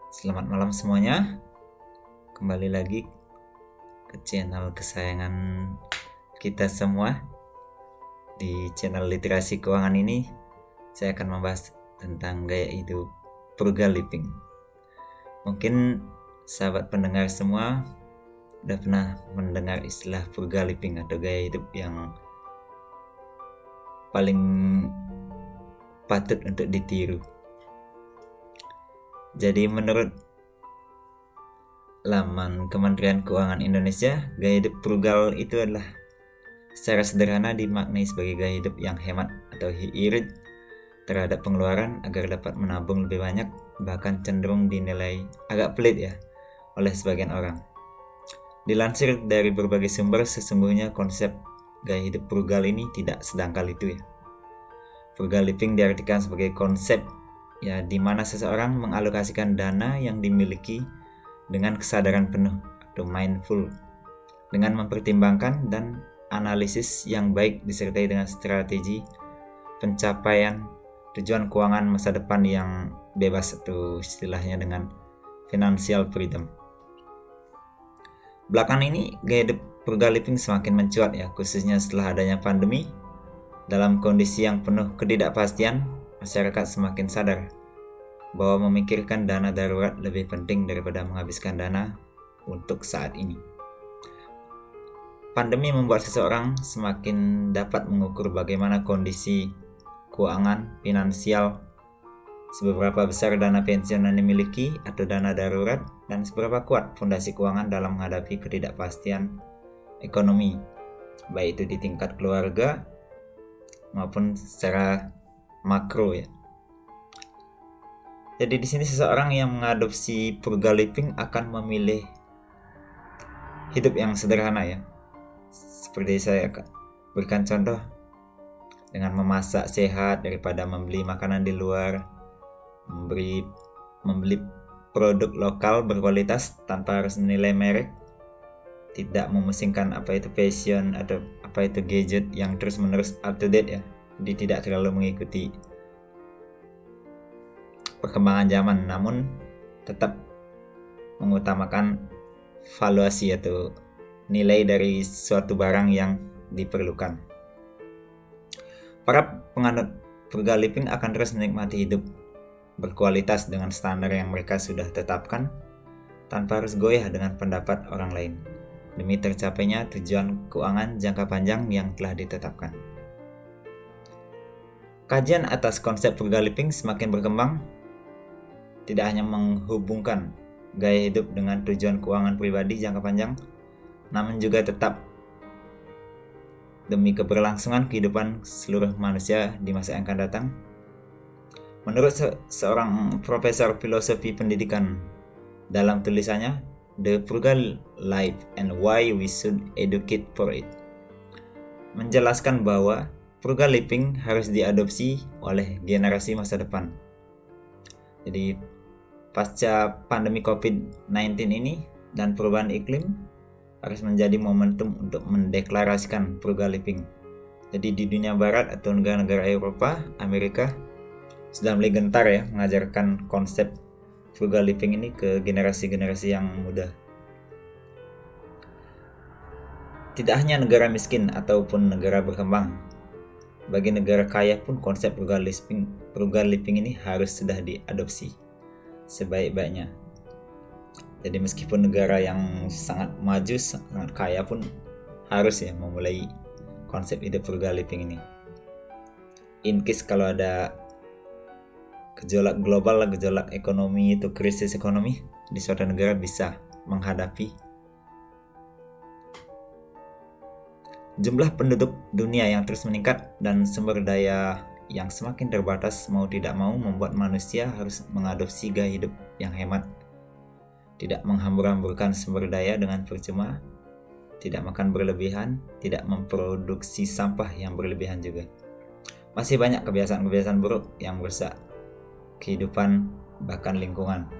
Selamat malam semuanya. Kembali lagi ke channel kesayangan kita semua. Di channel literasi keuangan ini, saya akan membahas tentang gaya hidup frugal living. Mungkin sahabat pendengar semua udah pernah mendengar istilah frugal living atau gaya hidup yang paling patut untuk ditiru. Jadi menurut laman Kementerian Keuangan Indonesia, gaya hidup frugal itu adalah secara sederhana dimaknai sebagai gaya hidup yang hemat atau irit terhadap pengeluaran agar dapat menabung lebih banyak, bahkan cenderung dinilai agak pelit ya oleh sebagian orang. Dilansir dari berbagai sumber, sesungguhnya konsep gaya hidup frugal ini tidak sedangkal itu ya. Frugal living diartikan sebagai konsep ya di mana seseorang mengalokasikan dana yang dimiliki dengan kesadaran penuh atau mindful, dengan mempertimbangkan dan analisis yang baik disertai dengan strategi pencapaian tujuan keuangan masa depan yang bebas atau istilahnya dengan financial freedom. Belakangan ini gaya hidup frugal living semakin mencuat ya, khususnya setelah adanya pandemi. Dalam kondisi yang penuh ketidakpastian, masyarakat semakin sadar bahwa memikirkan dana darurat lebih penting daripada menghabiskan dana untuk saat ini. Pandemi membuat seseorang semakin dapat mengukur bagaimana kondisi keuangan finansial, seberapa besar dana pensiun yang dimiliki atau dana darurat, dan seberapa kuat fondasi keuangan dalam menghadapi ketidakpastian ekonomi, baik itu di tingkat keluarga maupun secara makro ya. Jadi di sini seseorang yang mengadopsi frugal living akan memilih hidup yang sederhana ya. Seperti saya berikan contoh dengan memasak sehat daripada membeli makanan di luar, membeli produk lokal berkualitas tanpa harus menilai merek, tidak memusingkan apa itu fashion atau apa itu gadget yang terus-menerus up to date ya. Jadi tidak terlalu mengikuti perkembangan zaman, namun tetap mengutamakan valuasi atau nilai dari suatu barang yang diperlukan. Para penganut frugal living akan terus menikmati hidup berkualitas dengan standar yang mereka sudah tetapkan, tanpa harus goyah dengan pendapat orang lain, demi tercapainya tujuan keuangan jangka panjang yang telah ditetapkan. Kajian atas konsep frugal living semakin berkembang, tidak hanya menghubungkan gaya hidup dengan tujuan keuangan pribadi jangka panjang, namun juga tetap demi keberlangsungan kehidupan seluruh manusia di masa yang akan datang. Menurut seorang profesor filosofi pendidikan dalam tulisannya The Frugal Life and Why We Should Educate for It, menjelaskan bahwa frugal living harus diadopsi oleh generasi masa depan. Jadi pasca pandemi COVID-19 ini dan perubahan iklim harus menjadi momentum untuk mendeklarasikan frugal living. Jadi di dunia barat atau negara-negara Eropa, Amerika sudah mulai gentar ya mengajarkan konsep frugal living ini ke generasi-generasi yang muda. Tidak hanya negara miskin ataupun negara berkembang, bagi negara kaya pun konsep frugal living ini harus sudah diadopsi sebaik-baiknya. Jadi meskipun negara yang sangat maju, sangat kaya pun harus ya memulai konsep hidup frugal living ini. In case kalau ada gejolak global, gejolak ekonomi itu krisis ekonomi di suatu negara bisa menghadapi. Jumlah penduduk dunia yang terus meningkat dan sumber daya yang semakin terbatas mau tidak mau membuat manusia harus mengadopsi gaya hidup yang hemat, tidak menghambur-hamburkan sumber daya dengan percuma, tidak makan berlebihan, tidak memproduksi sampah yang berlebihan juga. Masih banyak kebiasaan-kebiasaan buruk yang merusak kehidupan bahkan lingkungan.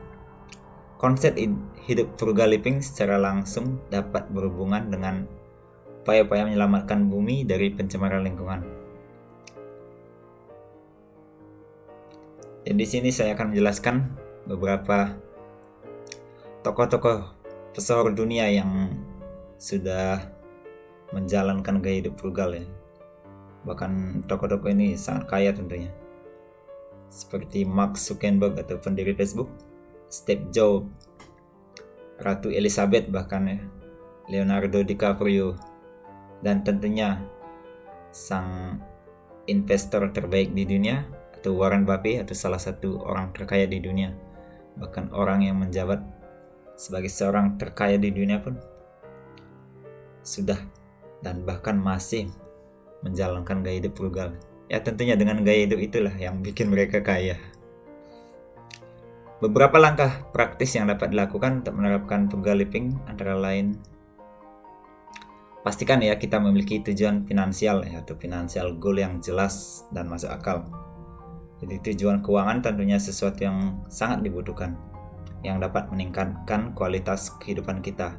Konsep hidup frugal living secara langsung dapat berhubungan dengan upaya-upaya menyelamatkan bumi dari pencemaran lingkungan. Jadi di sini saya akan menjelaskan beberapa tokoh-tokoh pesohor dunia yang sudah menjalankan gaya hidup frugal ya. Bahkan tokoh-tokoh ini sangat kaya tentunya, seperti Mark Zuckerberg atau pendiri Facebook, Steve Jobs, Ratu Elizabeth bahkan ya, Leonardo DiCaprio, dan tentunya sang investor terbaik di dunia atau Warren Buffett, atau salah satu orang terkaya di dunia. Bahkan orang yang menjabat sebagai seorang terkaya di dunia pun sudah dan bahkan masih menjalankan gaya hidup frugal. Ya tentunya dengan gaya hidup itulah yang bikin mereka kaya. Beberapa langkah praktis yang dapat dilakukan untuk menerapkan frugal living antara lain, pastikan ya kita memiliki tujuan finansial ya, atau financial goal yang jelas dan masuk akal. Jadi tujuan keuangan tentunya sesuatu yang sangat dibutuhkan, yang dapat meningkatkan kualitas kehidupan kita.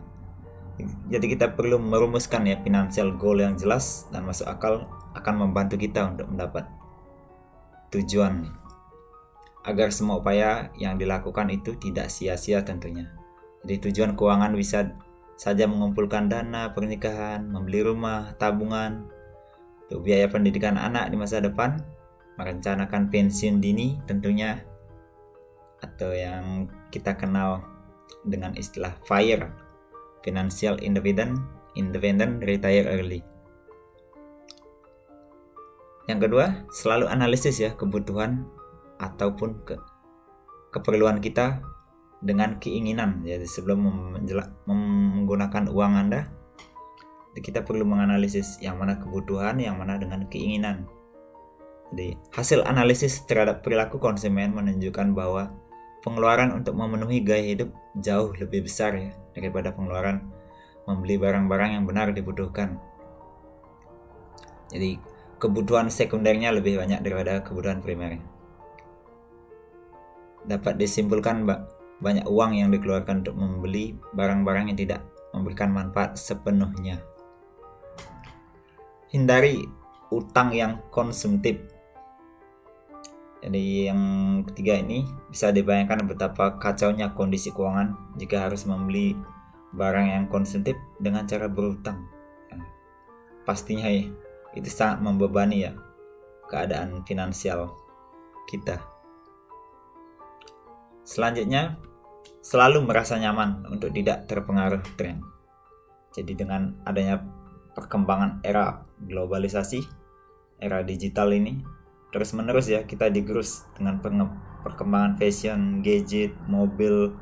Jadi kita perlu merumuskan ya financial goal yang jelas dan masuk akal, akan membantu kita untuk mendapat tujuan, agar semua upaya yang dilakukan itu tidak sia-sia tentunya. Jadi tujuan keuangan bisa saja mengumpulkan dana pernikahan, membeli rumah, tabungan, untuk biaya pendidikan anak di masa depan, merencanakan pensiun dini tentunya, atau yang kita kenal dengan istilah FIRE, Financial Independent Retire Early. Yang kedua, selalu analisis ya kebutuhan ataupun keperluan kita dengan keinginan. Jadi sebelum menggunakan uang Anda, kita perlu menganalisis yang mana kebutuhan, yang mana dengan keinginan. Jadi hasil analisis terhadap perilaku konsumen menunjukkan bahwa pengeluaran untuk memenuhi gaya hidup jauh lebih besar ya daripada pengeluaran membeli barang-barang yang benar dibutuhkan. Jadi kebutuhan sekundernya lebih banyak daripada kebutuhan primernya. Dapat disimpulkan banyak uang yang dikeluarkan untuk membeli barang-barang yang tidak memberikan manfaat sepenuhnya. Hindari utang yang konsumtif. Jadi yang ketiga ini bisa dibayangkan betapa kacaunya kondisi keuangan jika harus membeli barang yang konsumtif dengan cara berutang. Pastinya ya, itu sangat membebani ya keadaan finansial kita. Selanjutnya, selalu merasa nyaman untuk tidak terpengaruh tren. Jadi dengan adanya perkembangan era globalisasi, era digital ini, terus-menerus ya kita digerus dengan perkembangan fashion, gadget, mobil,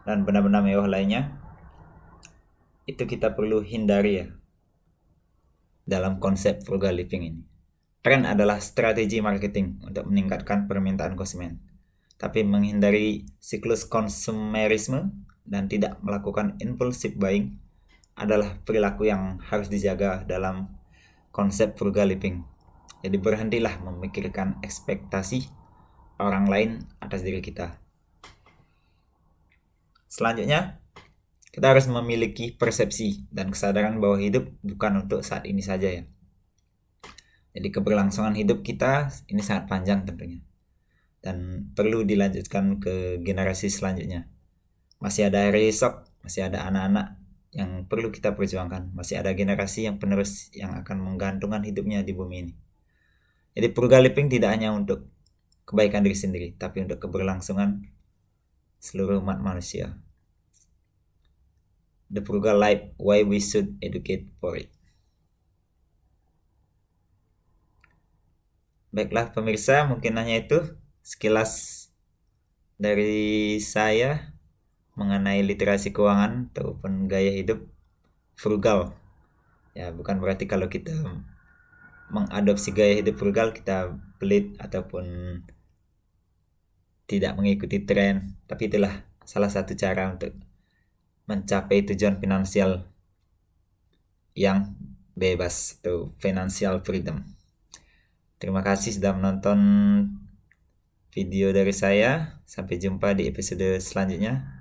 dan benda-benda mewah lainnya. Itu kita perlu hindari ya dalam konsep frugal living ini. Tren adalah strategi marketing untuk meningkatkan permintaan konsumen, tapi menghindari siklus konsumerisme dan tidak melakukan impulsive buying adalah perilaku yang harus dijaga dalam konsep frugal living. Jadi berhentilah memikirkan ekspektasi orang lain atas diri kita. Selanjutnya, kita harus memiliki persepsi dan kesadaran bahwa hidup bukan untuk saat ini saja ya. Jadi keberlangsungan hidup kita ini sangat panjang tentunya, dan perlu dilanjutkan ke generasi selanjutnya. Masih ada hari esok, masih ada anak-anak yang perlu kita perjuangkan, masih ada generasi yang penerus yang akan menggantungkan hidupnya di bumi ini. Jadi frugal living tidak hanya untuk kebaikan diri sendiri, tapi untuk keberlangsungan seluruh umat manusia. The frugal life, why we should educate for it. Baiklah pemirsa, mungkin hanya itu sekilas dari saya mengenai literasi keuangan ataupun gaya hidup frugal. Ya, bukan berarti kalau kita mengadopsi gaya hidup frugal kita pelit ataupun tidak mengikuti tren, tapi itulah salah satu cara untuk mencapai tujuan finansial yang bebas atau financial freedom. Terima kasih sudah menonton video dari saya. Sampai jumpa di episode selanjutnya.